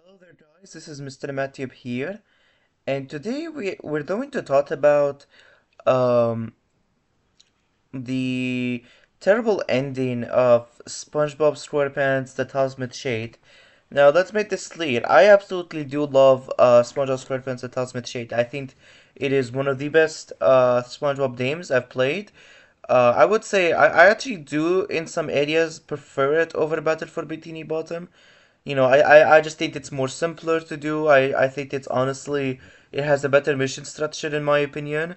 Hello there, guys. This is Mr. Matthew here, and today we're going to talk about um, the terrible ending of SpongeBob SquarePants: The Cosmic Shade. Now, let's make this clear. I absolutely do love SpongeBob SquarePants: The Cosmic Shade. I think it is one of the best SpongeBob games I've played. I would say I actually do in some areas prefer it over Battle for Bikini Bottom. I just think it's more simpler to do. I think it's honestly, it has a better mission structure in my opinion.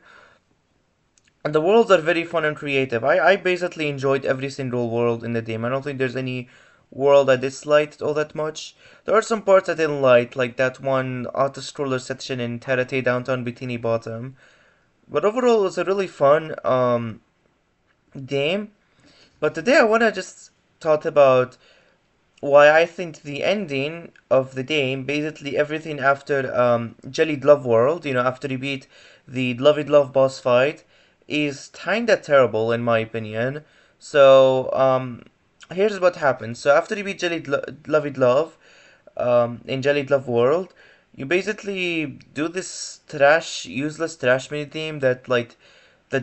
And the worlds are very fun and creative. I basically enjoyed every single world in the game. I don't think there's any world I disliked all that much. There are some parts I didn't like that one auto-scroller section in Terate Downtown Bikini Bottom. But overall, it was a really fun game. But today I want to just talk about why I think the ending of the game, basically everything after Jelly Love World, after you beat the Lovey Love boss fight, is kinda terrible in my opinion. So, here's what happens. So after you beat Lovey Love, in Jelly Love World, you basically do this useless trash mini theme that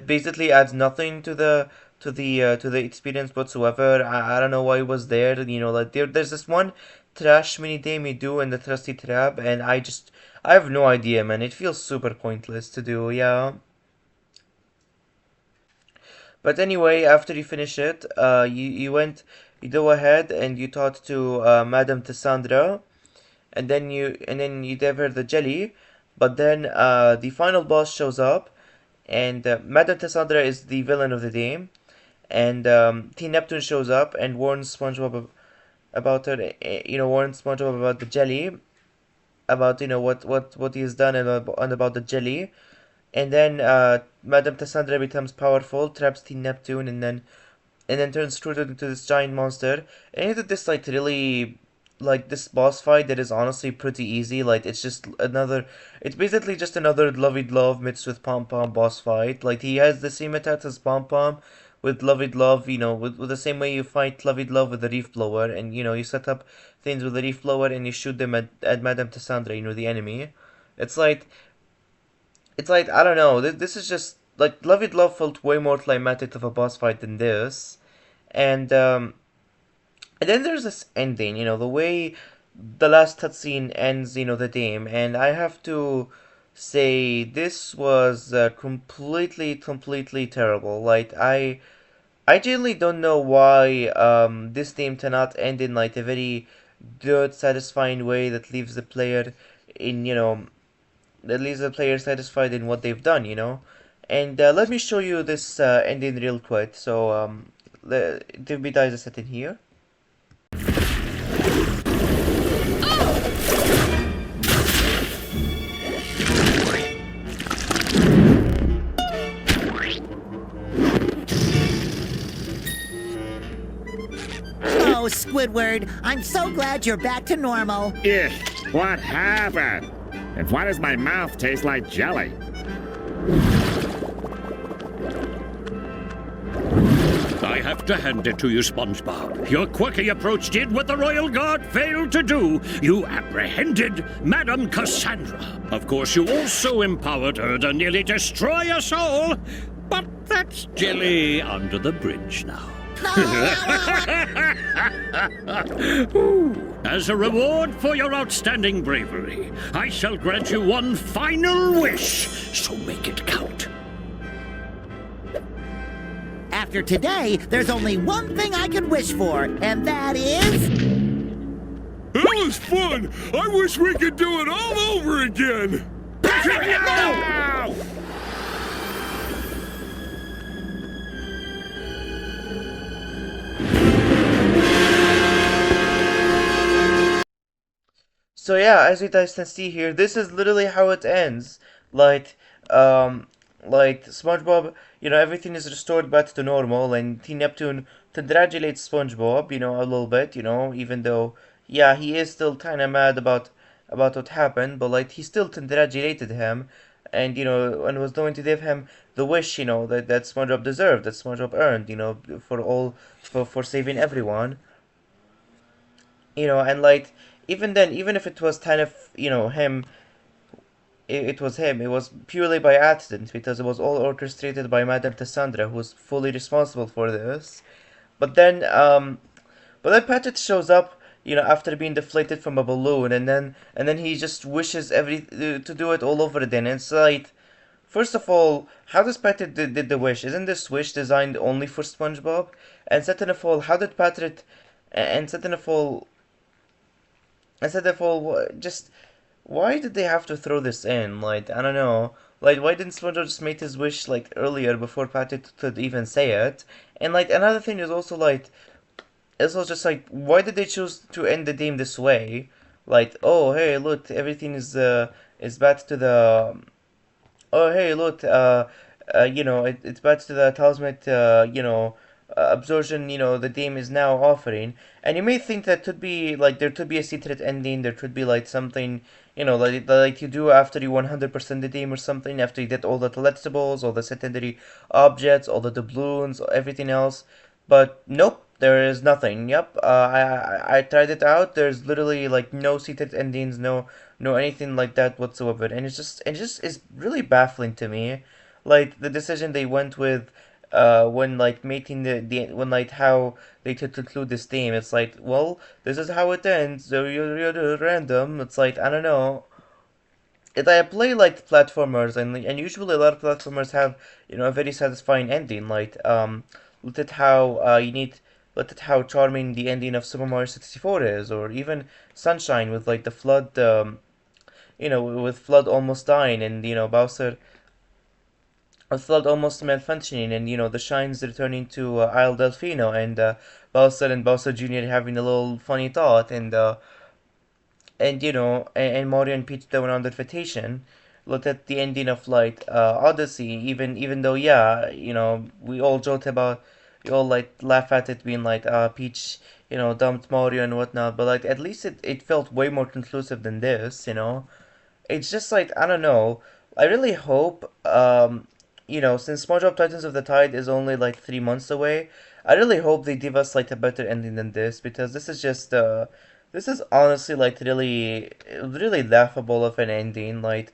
basically adds nothing to the experience whatsoever. I don't know why it was there. There's this one trash mini game you do in the Trusty Trap, and I have no idea, man. It feels super pointless to do. Yeah. But anyway, after you finish it, you go ahead and you talk to Madame Cassandra, and then you gave her the jelly. But then the final boss shows up, and Madame Cassandra is the villain of the game, and Teen Neptune shows up and warns SpongeBob about her. Warns SpongeBob about the jelly, about what he has done, and about the jelly. And then Madame Cassandra becomes powerful, traps Teen Neptune, and then turns Scrooge into this giant monster. And he did this really this boss fight that is honestly pretty easy. It's basically just another Lovey Love mixed with Pom Pom boss fight. Like he has the same attacks as Pom Pom with Lovey Love, with the same way you fight Lovey Love with the Reef Blower, and you set up things with the Reef Blower and you shoot them at Madame Cassandra, the enemy. It's like I don't know. This is just like Love It Love felt way more climatic of a boss fight than this, and and then there's this ending. The way the last cutscene ends. The game, and I have to say this was completely terrible. I genuinely don't know why this game cannot end in a very good, satisfying way that leaves the player in that leaves the player satisfied in what they've done. And let me show you this ending real quick. So give me guys a second here. Oh, Squidward, I'm so glad you're back to normal. Ugh, what happened? And why does my mouth taste like jelly? I have to hand it to you, SpongeBob. Your quirky approach did what the Royal Guard failed to do. You apprehended Madame Cassandra. Of course, you also empowered her to nearly destroy us all. But that's jelly under the bridge now. As a reward for your outstanding bravery, I shall grant you one final wish, so make it count. After today, there's only one thing I can wish for, and that is... That was fun! I wish we could do it all over again! No! So yeah, as you guys can see here, this is literally how it ends. Like SpongeBob, everything is restored back to normal, and Teen Neptune congratulates SpongeBob, a little bit, even though, yeah, he is still kind of mad about what happened, but he still congratulated him, and and was going to give him the wish, that SpongeBob deserved, that SpongeBob earned, for saving everyone. And even then, even if it was kind of, you know, him, it was him. It was purely by accident because it was all orchestrated by Madame Cassandra, who was fully responsible for this. But then, Patrick shows up, you know, after being deflated from a balloon, and then he just wishes to do it all over again. And it's like, first of all, how does Patrick did the wish? Isn't this wish designed only for SpongeBob? And second of all, how did Patrick? And second of all, just why did they have to throw this in? Like, I don't know. Like, why didn't SpongeBob just make his wish like earlier before Patrick could even say it? And like another thing is also like, it's also just like, why did they choose to end the game this way? Like, oh hey, look, everything is back to the. Oh hey, look, you know, it's back to the talisman, you know, absorption, you know, the game is now offering. And you may think that could be like there could be a secret ending, there could be like something, you know, like you do after you 100% the game or something, after you get all the collectibles, all the secondary objects, all the doubloons, everything else. But nope, there is nothing. Yep, I tried it out. There's literally like no secret endings, no anything like that whatsoever, and it just is really baffling to me, like the decision they went with, when like making the when like how they could conclude this game. It's like, well, this is how it ends. So you're random. It's like, I don't know. I play like platformers, and usually a lot of platformers have, you know, a very satisfying ending. Like, look at how look at how charming the ending of Super Mario 64 is, or even Sunshine with like the flood, you know, with Flood almost dying, and you know Bowser, with Flood almost malfunctioning, and you know the Shines returning to Isle Delfino, and Bowser and Bowser Jr. having a little funny thought, and you know, and Mario and Peach going on their vacation. Look at the ending of like Odyssey. Even though, yeah, you know, we all like laugh at it being like Peach, you know, dumped Mario and whatnot, but like at least it felt way more conclusive than this, you know. It's just like, I don't know. I really hope, you know, since SpongeBob Titans of the Tide is only like 3 months away, I really hope they give us like a better ending than this, because this is just this is honestly like really laughable of an ending, like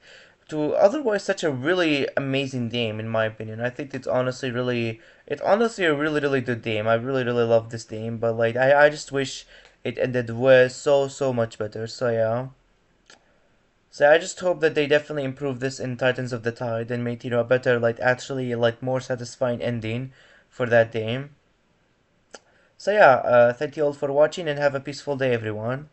to otherwise such a really amazing game in my opinion. I think it's honestly a really good game. I really love this game, but like I just wish it ended way so much better. So yeah. So I just hope that they definitely improve this in Titans of the Tide and make, you know, a better, like actually like more satisfying ending for that game. So yeah, thank you all for watching and have a peaceful day, everyone.